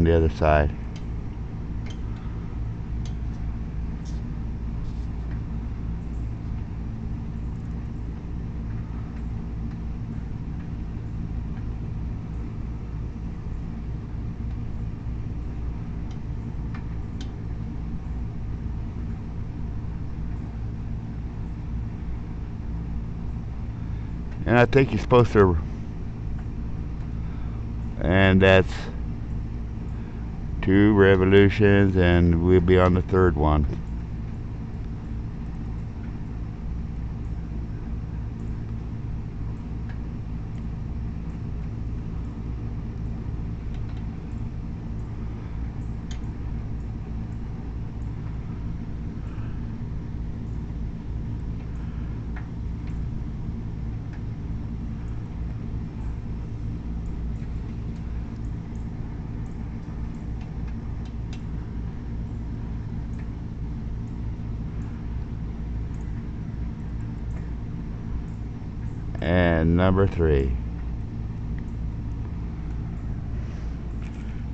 on the other side. And I think you're supposed to, and that's 2 revolutions, and we'll be on the 3rd one. And number 3.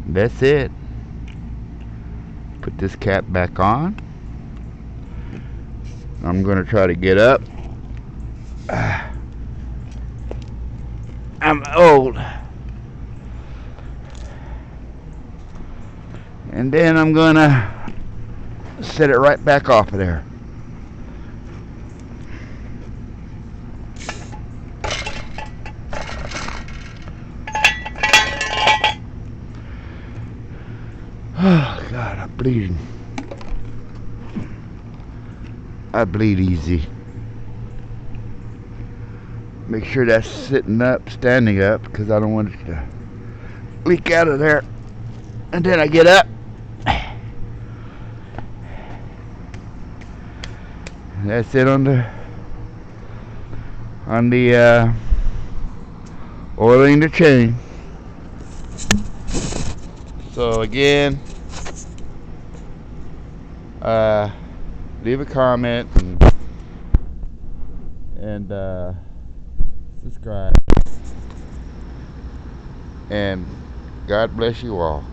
That's it. Put this cap back on. I'm gonna try to get up. I'm old. And then I'm gonna set it right back off of there. Oh God, I'm bleeding. I bleed easy. Make sure that's sitting up, standing up, because I don't want it to leak out of there. And then I get up. That's it on the oiling the chain. So again, leave a comment and subscribe, and God bless you all.